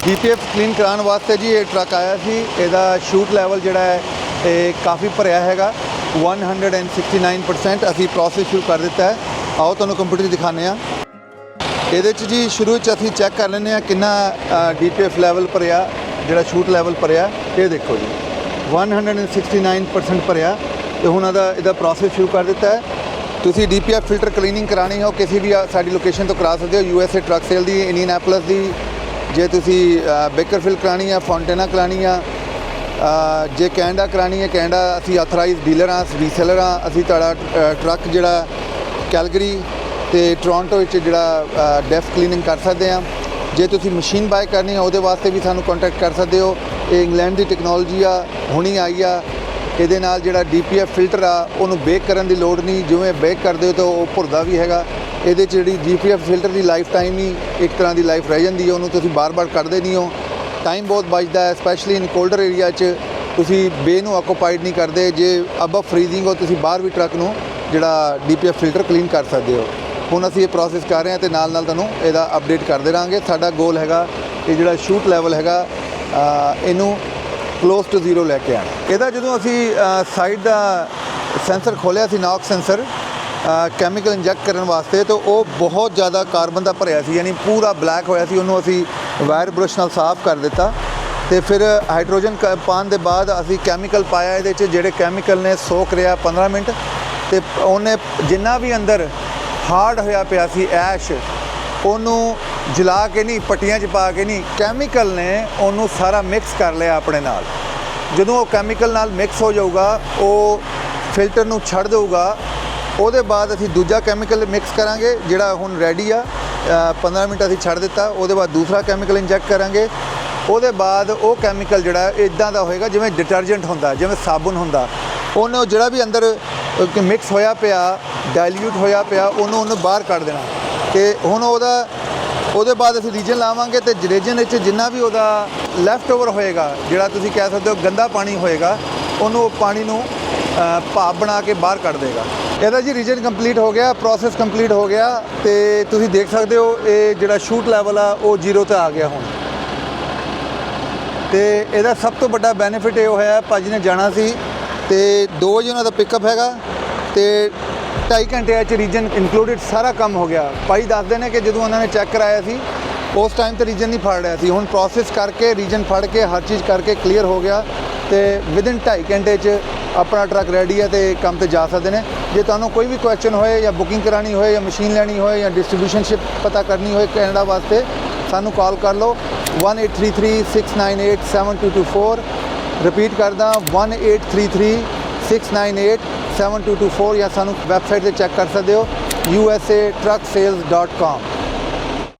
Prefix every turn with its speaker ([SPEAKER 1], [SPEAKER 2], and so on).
[SPEAKER 1] DPF clean कराने वास्ते जी ये ट्रक आया सी, ਇਹਦਾ ਸ਼ੂਟ ਲੈਵਲ ਜਿਹੜਾ ਹੈ ਇਹ ਕਾਫੀ ਭਰਿਆ ਹੈਗਾ 169%। ਅਸੀਂ ਪ੍ਰੋਸੈਸ ਸ਼ੁਰੂ ਕਰ ਦਿੱਤਾ ਹੈ। ਆਓ ਤੁਹਾਨੂੰ ਕੰਪਿਊਟਰ ਦਿਖਾਉਂਦੇ ਹਾਂ। ਇਹਦੇ 'ਚ ਜੀ ਸ਼ੁਰੂ ਵਿੱਚ ਅਸੀਂ ਚੈੱਕ ਕਰ ਲੈਂਦੇ ਹਾਂ ਕਿੰਨਾ DPF ਲੈਵਲ ਭਰਿਆ, ਜਿਹੜਾ ਸ਼ੂਟ ਲੈਵਲ ਭਰਿਆ। ਇਹ ਦੇਖੋ ਜੀ 169% ਭਰਿਆ ਤੇ ਹੁਣ ਇਹਦਾ ਪ੍ਰੋਸੈਸ ਸ਼ੁਰੂ ਕਰ ਦਿੱਤਾ ਹੈ। ਤੁਸੀਂ DPF ਫਿਲਟਰ ਕਲੀਨਿੰਗ ਕਰਾਣੀ ਹੋ ਕਿਸੇ ਵੀ ਸਾਡੀ ਲੋਕੇਸ਼ਨ ਤੋਂ ਕਰਾ ਸਕਦੇ ਹੋ। USA ਟਰੱਕ ਸੇਲ ਦੀ, ਇੰਡੀਅਨੈਪਲਸ ਦੀ, ਜੇ ਤੁਸੀਂ ਬੇਕਰਫੀਲਡ ਕਰਾਣੀ ਆ, ਫੌਂਟੇਨਾ ਕਰਾਣੀ ਆ, ਜੇ ਕੈਨੇਡਾ ਕਰਾਣੀ ਹੈ ਕੈਨੇਡਾ ਅਸੀਂ ਆਥੋਰਾਈਜ਼ ਡੀਲਰ ਹਾਂ, ਰੀਸੇਲਰ ਹਾਂ। ਅਸੀਂ ਤੁਹਾਡਾ ਟਰੱਕ ਜਿਹੜਾ ਕੈਲਗਰੀ ਤੇ ਟੋਰਾਂਟੋ ਵਿੱਚ ਜਿਹੜਾ ਡੈਫ ਕਲੀਨਿੰਗ ਕਰ ਸਕਦੇ ਹਾਂ। ਜੇ ਤੁਸੀਂ ਮਸ਼ੀਨ ਬਾਏ ਕਰਨੀ ਆ ਉਹਦੇ ਵਾਸਤੇ ਵੀ ਸਾਨੂੰ ਕੰਟੈਕਟ ਕਰ ਸਕਦੇ ਹੋ। ਇਹ ਇੰਗਲੈਂਡ ਦੀ ਟੈਕਨੋਲੋਜੀ ਆ, ਹੁਣੀ ਆਈ ਆ। ਇਹਦੇ ਨਾਲ ਜਿਹੜਾ DPF ਫਿਲਟਰ ਆ ਉਹਨੂੰ ਬੇਕ ਕਰਨ ਦੀ ਲੋੜ ਨਹੀਂ, ਜਿਵੇਂ ਬੇਕ ਕਰਦੇ ਹੋ ਤਾਂ ਉਹ ਭੁਰਦਾ ਵੀ ਹੈਗਾ। ਇਹਦੇ 'ਚ ਜਿਹੜੀ DPF ਫਿਲਟਰ ਦੀ ਲਾਈਫ ਟਾਈਮ ਹੀ ਇੱਕ ਤਰ੍ਹਾਂ ਦੀ ਲਾਈਫ ਰਹਿ ਜਾਂਦੀ ਹੈ, ਉਹਨੂੰ ਤੁਸੀਂ ਬਾਰ-ਬਾਰ ਕੱਢਦੇ ਨਹੀਂ ਹੋ। ਟਾਈਮ ਬਹੁਤ ਬਚਦਾ ਹੈ, ਸਪੈਸ਼ਲੀ ਇਨ ਕੋਲਡਰ ਏਰੀਆ 'ਚ ਤੁਸੀਂ ਬੇ ਨੂੰ ਆਕੂਪਾਈਡ ਨਹੀਂ ਕਰਦੇ। ਜੇ ਅਬਵ ਫਰੀਜ਼ਿੰਗ ਹੋ ਤੁਸੀਂ ਬਾਹਰ ਵੀ ਟਰੱਕ ਨੂੰ ਜਿਹੜਾ DPF ਫਿਲਟਰ ਕਲੀਨ ਕਰ ਸਕਦੇ ਹੋ। ਹੁਣ ਅਸੀਂ ਇਹ ਪ੍ਰੋਸੈਸ ਕਰ ਰਹੇ ਹਾਂ ਤੇ ਨਾਲ ਤੁਹਾਨੂੰ ਇਹਦਾ ਅਪਡੇਟ ਕਰਦੇ ਰਹਾਂਗੇ। ਸਾਡਾ ਗੋਲ ਹੈਗਾ ਇਹ ਜਿਹੜਾ ਸ਼ੂਟ ਲੈਵਲ ਹੈਗਾ ਇਹਨੂੰ ਕਲੋਜ਼ ਟੂ ਜ਼ੀਰੋ ਲੈ ਕੇ ਆਉਣਾ। ਇਹਦਾ ਜਦੋਂ ਅਸੀਂ ਸਾਈਡ ਦਾ ਸੈਂਸਰ ਖੋਲ੍ਹਿਆ ਸੀ, ਨੌਕ ਸੈਂਸਰ ਕੈਮੀਕਲ ਇੰਜੈਕਟ ਕਰਨ ਵਾਸਤੇ, ਤਾਂ ਉਹ ਬਹੁਤ ਜ਼ਿਆਦਾ ਕਾਰਬਨ ਦਾ ਭਰਿਆ ਸੀ, ਯਾਨੀ ਪੂਰਾ ਬਲੈਕ ਹੋਇਆ ਸੀ। ਉਹਨੂੰ ਅਸੀਂ ਵਾਇਰ ਬਰਸ਼ ਨਾਲ ਸਾਫ਼ ਕਰ ਦਿੱਤਾ ਤੇ ਫਿਰ ਹਾਈਡਰੋਜਨ ਪਾਉਣ ਦੇ ਬਾਅਦ ਅਸੀਂ ਕੈਮੀਕਲ ਪਾਇਆ ਇਹਦੇ 'ਚ। ਜਿਹੜੇ ਕੈਮੀਕਲ ਨੇ ਸੋਕ ਰਿਹਾ 15 ਮਿੰਟ ਤੇ ਉਹਨੇ ਜਿੰਨਾ ਵੀ ਅੰਦਰ ਹਾਰਡ ਹੋਇਆ ਪਿਆ ਸੀ ਐਸ਼, ਉਹਨੂੰ ਜਲਾ ਕੇ ਨਹੀਂ, ਪੱਟੀਆਂ 'ਚ ਪਾ ਕੇ ਨਹੀਂ, ਕੈਮੀਕਲ ਨੇ ਉਹਨੂੰ ਸਾਰਾ ਮਿਕਸ ਕਰ ਲਿਆ ਆਪਣੇ ਨਾਲ। ਜਦੋਂ ਉਹ ਕੈਮੀਕਲ ਨਾਲ ਮਿਕਸ ਹੋ ਜਾਊਗਾ ਉਹ ਫਿਲਟਰ ਨੂੰ ਛੱਡ ਦੇਊਗਾ। ਉਹਦੇ ਬਾਅਦ ਅਸੀਂ ਦੂਜਾ ਕੈਮੀਕਲ ਮਿਕਸ ਕਰਾਂਗੇ ਜਿਹੜਾ ਹੁਣ ਰੈਡੀ ਆ। 15 ਮਿੰਟ ਅਸੀਂ ਛੱਡ ਦਿੱਤਾ, ਉਹਦੇ ਬਾਅਦ ਦੂਸਰਾ ਕੈਮੀਕਲ ਇੰਜੈਕਟ ਕਰਾਂਗੇ। ਉਹਦੇ ਬਾਅਦ ਉਹ ਕੈਮੀਕਲ ਜਿਹੜਾ ਇੱਦਾਂ ਦਾ ਹੋਏਗਾ ਜਿਵੇਂ ਡਿਟਰਜੈਂਟ ਹੁੰਦਾ, ਜਿਵੇਂ ਸਾਬਣ ਹੁੰਦਾ। ਉਹਨੂੰ ਜਿਹੜਾ ਵੀ ਅੰਦਰ ਮਿਕਸ ਹੋਇਆ ਪਿਆ, ਡਾਇਲਿਊਟ ਹੋਇਆ ਪਿਆ, ਉਹਨੂੰ ਬਾਹਰ ਕੱਢ ਦੇਣਾ। ਅਤੇ ਹੁਣ ਉਹਦੇ ਬਾਅਦ ਅਸੀਂ ਰੀਜਨ ਲਾਵਾਂਗੇ ਅਤੇ ਰੀਜਨ ਵਿੱਚ ਜਿੰਨਾ ਵੀ ਉਹਦਾ ਲੈਫਟ ਓਵਰ ਹੋਏਗਾ, ਜਿਹੜਾ ਤੁਸੀਂ ਕਹਿ ਸਕਦੇ ਹੋ ਗੰਦਾ ਪਾਣੀ ਹੋਏਗਾ, ਉਹਨੂੰ ਉਹ ਪਾਣੀ ਨੂੰ ਭਾਪ ਬਣਾ ਕੇ ਬਾਹਰ ਕੱਢ ਦੇਗਾ। ਇਹਦਾ ਜੀ ਰੀਜਨ ਕੰਪਲੀਟ ਹੋ ਗਿਆ, ਪ੍ਰੋਸੈਸ ਕੰਪਲੀਟ ਹੋ ਗਿਆ ਅਤੇ ਤੁਸੀਂ ਦੇਖ ਸਕਦੇ ਹੋ ਇਹ ਜਿਹੜਾ ਸ਼ੂਟ ਲੈਵਲ ਆ ਉਹ 0 ਤੇ ਆ ਗਿਆ ਹੁਣ। ਅਤੇ ਇਹਦਾ ਸਭ ਤੋਂ ਵੱਡਾ ਬੈਨੀਫਿਟ ਇਹ ਹੋਇਆ, ਭਾਜੀ ਨੇ ਜਾਣਾ ਸੀ ਅਤੇ 2 ਵਜੇ ਉਹਨਾਂ ਦਾ ਪਿਕਅਪ ਹੈਗਾ ਅਤੇ 2.5 ਘੰਟਿਆਂ 'ਚ ਰੀਜਨ ਇਨਕਲੂਡਿਡ ਸਾਰਾ ਕੰਮ ਹੋ ਗਿਆ। ਭਾਈ ਦੱਸਦੇ ਨੇ ਕਿ ਜਦੋਂ ਉਹਨਾਂ ਨੇ ਚੈੱਕ ਕਰਾਇਆ ਸੀ ਉਸ ਟਾਈਮ ਤੇ ਰੀਜਨ ਨਹੀਂ ਫੜ ਰਿਹਾ ਸੀ। ਹੁਣ ਪ੍ਰੋਸੈਸ ਕਰਕੇ ਰੀਜਨ ਫੜ ਕੇ ਹਰ ਚੀਜ਼ ਕਰਕੇ ਕਲੀਅਰ ਹੋ ਗਿਆ ਅਤੇ ਵਿਦਿਨ 2.5 ਘੰਟੇ 'ਚ ਆਪਣਾ ਟਰੱਕ ਰੈਡੀ ਹੈ ਅਤੇ ਕੰਮ 'ਤੇ ਜਾ ਸਕਦੇ ਨੇ। ਜੇ ਤੁਹਾਨੂੰ ਕੋਈ ਵੀ ਕੁਐਸਚਨ ਹੋਏ ਜਾਂ ਬੁਕਿੰਗ ਕਰਾਉਣੀ ਹੋਏ ਜਾਂ ਮਸ਼ੀਨ ਲੈਣੀ ਹੋਏ ਜਾਂ ਡਿਸਟ੍ਰੀਬਿਊਸ਼ਨਸ਼ਿਪ ਪਤਾ ਕਰਨੀ ਹੋਏ ਕੈਨੇਡਾ ਵਾਸਤੇ, ਸਾਨੂੰ ਕਾਲ ਕਰ ਲਓ 1833-698-7224। ਰਿਪੀਟ ਕਰਦਾ 1833-698-7224 ਜਾਂ ਸਾਨੂੰ ਵੈਬਸਾਈਟ 'ਤੇ ਚੈੱਕ ਕਰ ਸਕਦੇ ਹੋ usatrucksales.com।